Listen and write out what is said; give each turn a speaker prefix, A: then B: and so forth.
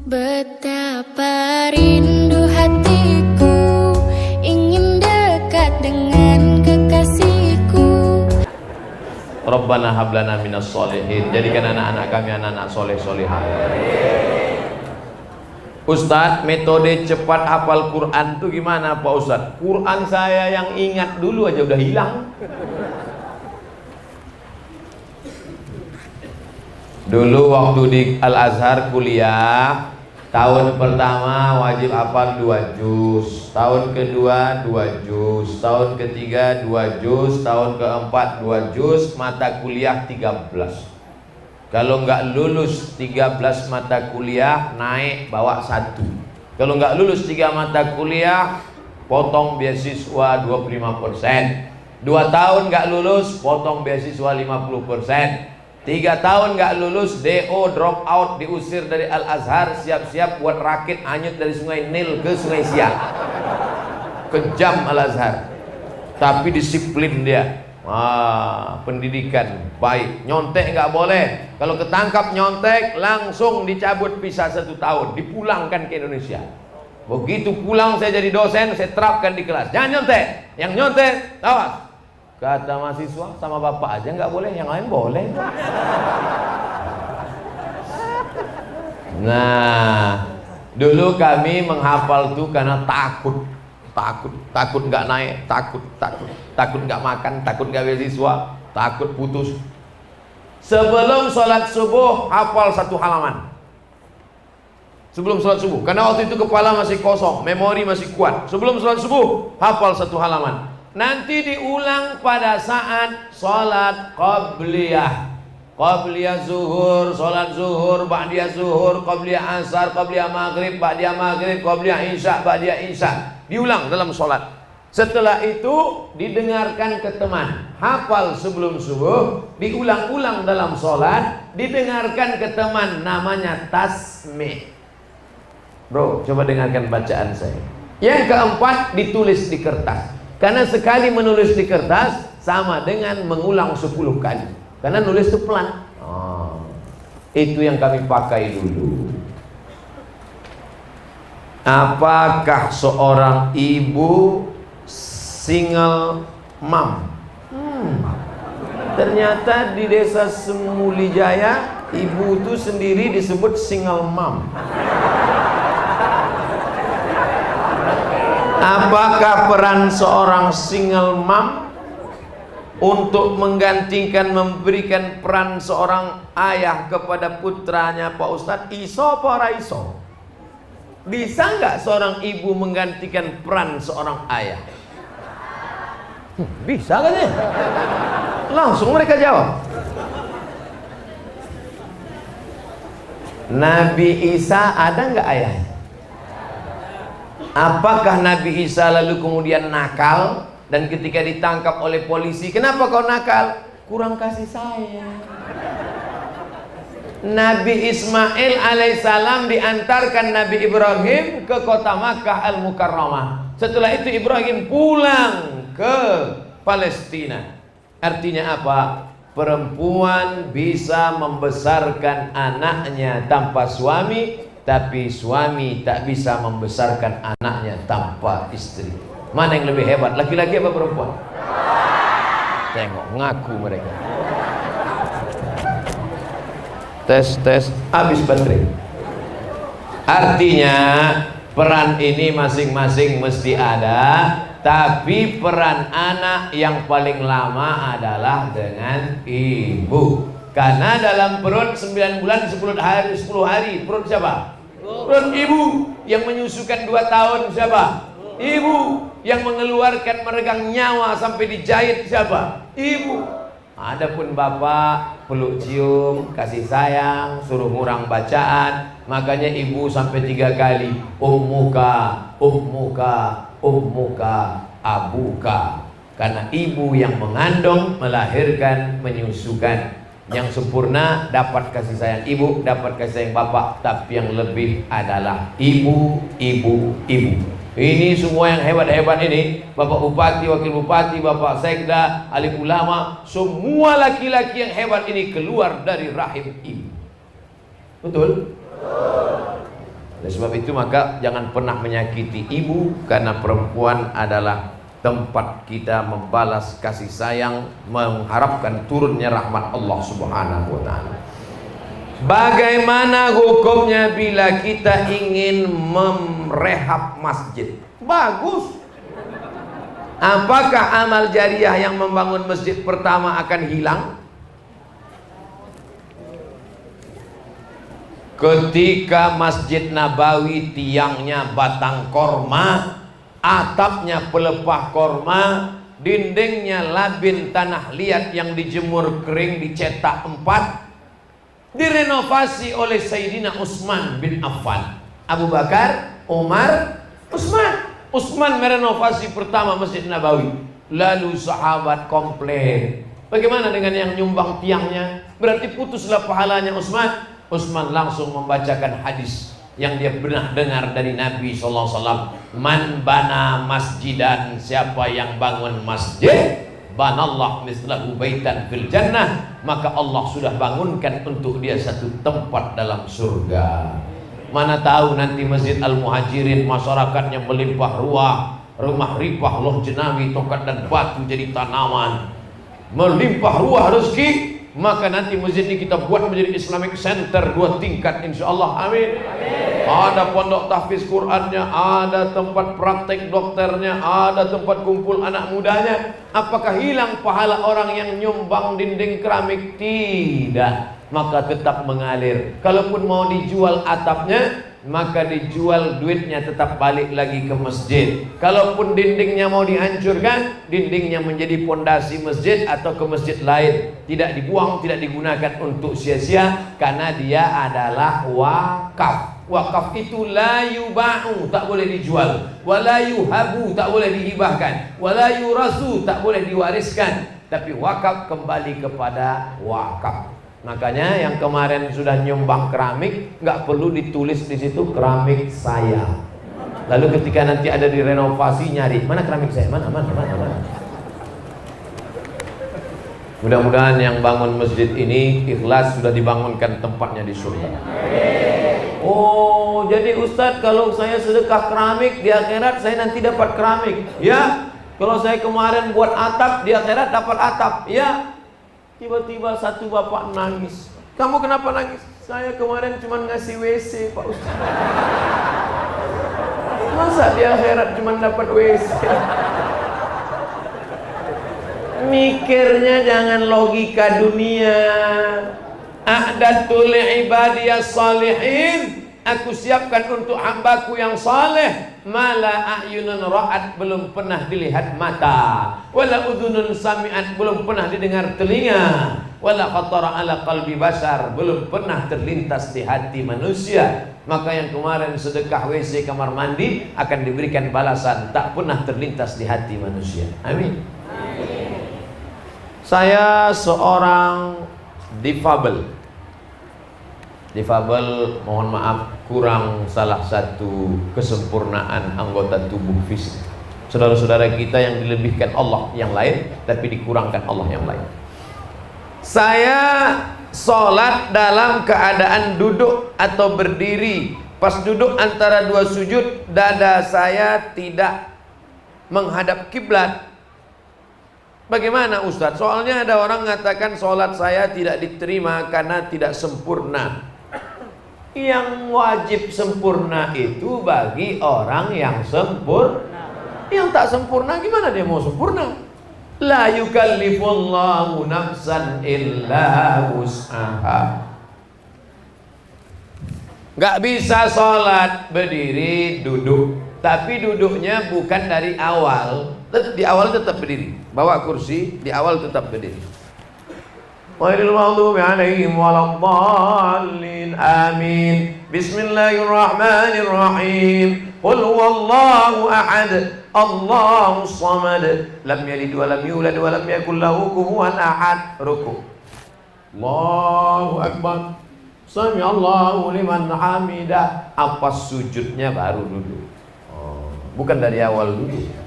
A: Betapa rindu hatiku ingin dekat dengan kekasihku.
B: Rabbana hablana minas solihin. Jadikan anak-anak kami anak-anak soleh-solehah. Ustadz, metode cepat hafal Quran itu gimana Pak Ustadz? Quran saya yang ingat dulu aja udah hilang. Dulu waktu di Al-Azhar kuliah, tahun pertama wajib hafal 2 juz, tahun kedua 2 juz, tahun ketiga 2 juz, tahun keempat 2 juz, mata kuliah 13. Kalau nggak lulus 13 mata kuliah, naik bawa 1. Kalau nggak lulus 3 mata kuliah, potong beasiswa 25%. 2 tahun nggak lulus, potong beasiswa 50%. 3 tahun nggak lulus, DO, drop out, diusir dari Al-Azhar, siap-siap buat rakit hanyut dari Sungai Nil ke Sungai Siak. Kejam Al-Azhar, tapi disiplin dia. Pendidikan baik. Nyontek nggak boleh. Kalau ketangkap nyontek, langsung dicabut visa 1 tahun, dipulangkan ke Indonesia. Begitu pulang saya jadi dosen, saya terapkan di kelas, jangan nyontek. Yang nyontek, awas. Kata mahasiswa, sama bapak aja nggak boleh, yang lain boleh. Nah, dulu kami menghafal tuh karena takut nggak naik, takut nggak makan, takut nggak beasiswa, takut putus. Sebelum sholat subuh hafal 1 halaman. Sebelum sholat subuh, karena waktu itu kepala masih kosong, memori masih kuat. Sebelum sholat subuh hafal 1 halaman. Nanti diulang pada saat sholat qabliyah. Qabliyah zuhur, sholat zuhur, ba'diyah zuhur, qabliyah asar, qabliyah maghrib, ba'diyah maghrib, qabliyah isya, ba'diyah isya. Diulang dalam sholat. Setelah itu didengarkan ke teman. Hafal sebelum subuh, diulang-ulang dalam sholat, didengarkan ke teman, namanya tasmih. Bro, coba dengarkan bacaan saya. Yang keempat, ditulis di kertas. Karena sekali menulis di kertas sama dengan mengulang 10 kali. Karena nulis itu pelan. Itu yang kami pakai dulu. Apakah seorang ibu single mom? Ternyata di desa Semulijaya, ibu itu sendiri disebut single mom. Apakah peran seorang single mom untuk menggantikan, memberikan peran seorang ayah kepada putranya Pak Ustadz? Iso apa ora iso? Bisa nggak seorang ibu menggantikan peran seorang ayah? Bisa kan ya? Langsung mereka jawab. Nabi Isa ada nggak ayahnya? Apakah Nabi Isa lalu kemudian nakal dan ketika ditangkap oleh polisi, kenapa kau nakal? Kurang kasih sayang. Nabi Ismail alaihissalam diantarkan Nabi Ibrahim ke kota Makkah al-Mukarramah. Setelah itu Ibrahim pulang ke Palestina. Artinya apa? Perempuan bisa membesarkan anaknya tanpa suami, tapi suami tak bisa membesarkan anaknya tanpa istri. Mana yang lebih hebat, laki-laki apa perempuan? Tengok, ngaku mereka. Tes, habis baterai. Artinya peran ini masing-masing mesti ada, tapi peran anak yang paling lama adalah dengan ibu. Karena dalam perut 9 bulan 10 hari perut siapa? Perut ibu. Yang menyusukan 2 tahun siapa? Ibu. Yang mengeluarkan meregang nyawa sampai dijahit siapa? Ibu. Adapun bapak peluk cium, kasih sayang, suruh ngurang bacaan. Makanya ibu sampai 3 kali ummuka, ummuka, ummuka, abuka. Karena ibu yang mengandung, melahirkan, menyusukan. Yang sempurna dapat kasih sayang ibu, dapat kasih sayang bapak, tapi yang lebih adalah ibu. Ini semua yang hebat-hebat ini, Bapak Bupati, Wakil Bupati, Bapak Sekda, alim ulama, semua laki-laki yang hebat ini keluar dari rahim ibu. Betul? Oleh sebab itu maka jangan pernah menyakiti ibu, karena perempuan adalah tempat kita membalas kasih sayang, mengharapkan turunnya rahmat Allah Subhanahu wa taala. Bagaimana hukumnya bila kita ingin merehab masjid? Bagus. Apakah amal jariah yang membangun masjid pertama akan hilang? Ketika Masjid Nabawi tiangnya batang korma, atapnya pelepah korma, dindingnya labin tanah liat yang dijemur kering dicetak 4, direnovasi oleh Sayyidina Utsman bin Affan. Abu Bakar, Umar, Utsman. Utsman merenovasi pertama Masjid Nabawi. Lalu sahabat komplain, bagaimana dengan yang nyumbang tiangnya? Berarti putuslah pahalanya Utsman. Utsman langsung membacakan hadis yang dia pernah dengar dari Nabi SAW. Man bana masjidan, siapa yang bangun masjid, banallah mislahu baitan fil jannah, maka Allah sudah bangunkan untuk dia satu tempat dalam surga. Mana tahu nanti Masjid Al-Muhajirin masyarakatnya melimpah ruah, rumah ripah loh jenawi, tongkat dan batu jadi tanaman, melimpah ruah rezeki, maka nanti masjid ini kita buat menjadi Islamic Center 2 tingkat insyaallah. Amin. Ada pondok tahfiz Qur'annya, ada tempat praktek dokternya, ada tempat kumpul anak mudanya. Apakah hilang pahala orang yang nyumbang dinding keramik? Tidak, maka tetap mengalir. Kalaupun mau dijual atapnya, maka dijual, duitnya tetap balik lagi ke masjid. Kalaupun dindingnya mau dihancurkan, dindingnya menjadi pondasi masjid atau ke masjid lain, tidak dibuang, tidak digunakan untuk sia-sia, karena dia adalah wakaf. Wakaf itu la yuba'u, tak boleh dijual, wala yuhabu, tak boleh dihibahkan, wala yurasu, tak boleh diwariskan, tapi wakaf kembali kepada wakaf. Makanya yang kemarin sudah nyumbang keramik, nggak perlu ditulis di situ keramik saya. Lalu ketika nanti ada direnovasi, nyari mana keramik saya, mana. Mudah-mudahan yang bangun masjid ini ikhlas, sudah dibangunkan tempatnya di surga. Oh, jadi Ustadz, kalau saya sedekah keramik di akhirat saya nanti dapat keramik. Ya, kalau saya kemarin buat atap di akhirat dapat atap. Ya. Tiba-tiba satu bapak nangis. Kamu kenapa nangis? Saya kemarin cuma ngasih WC, Pak Ustaz. Masa di akhirat cuma dapat WC? Mikirnya jangan logika dunia. A'datul ibadiyas salihin, aku siapkan untuk hambaku yang saleh, mala a'yunun ra'at, belum pernah dilihat mata, wala udhunun sami'at, belum pernah didengar telinga, wala khatara ala qalbi basar, belum pernah terlintas di hati manusia. Maka yang kemarin sedekah WC kamar mandi akan diberikan balasan tak pernah terlintas di hati manusia. Amin. Saya seorang difabel, mohon maaf, kurang salah satu kesempurnaan anggota tubuh fisik. Saudara-saudara kita yang dilebihkan Allah yang lain, tapi dikurangkan Allah yang lain. Saya sholat dalam keadaan duduk atau berdiri. Pas duduk antara 2 sujud, dada saya tidak menghadap kiblat. Bagaimana Ustadz? Soalnya ada orang mengatakan sholat saya tidak diterima karena tidak sempurna. Yang wajib sempurna itu bagi orang yang sempurna. Yang tak sempurna gimana dia mau sempurna? La yukallifullahu nafsan illa wus'aha. Gak bisa sholat berdiri duduk, tapi duduknya bukan dari awal. Di awal tetap berdiri, bawa kursi, di awal tetap berdiri. Ghairil maghdubi alaihim waladdallin. Amin. Bismillahirrahmanirrahim. Qul huwallahu ahad, Allahus samad, lam yalid wa lam yulad wa lam yakul lahu kufuwan ahad. Ruku'. Allahu akbar. Sami Allahu liman hamidah. Apa sujudnya baru duduk. Bukan dari awal duduk.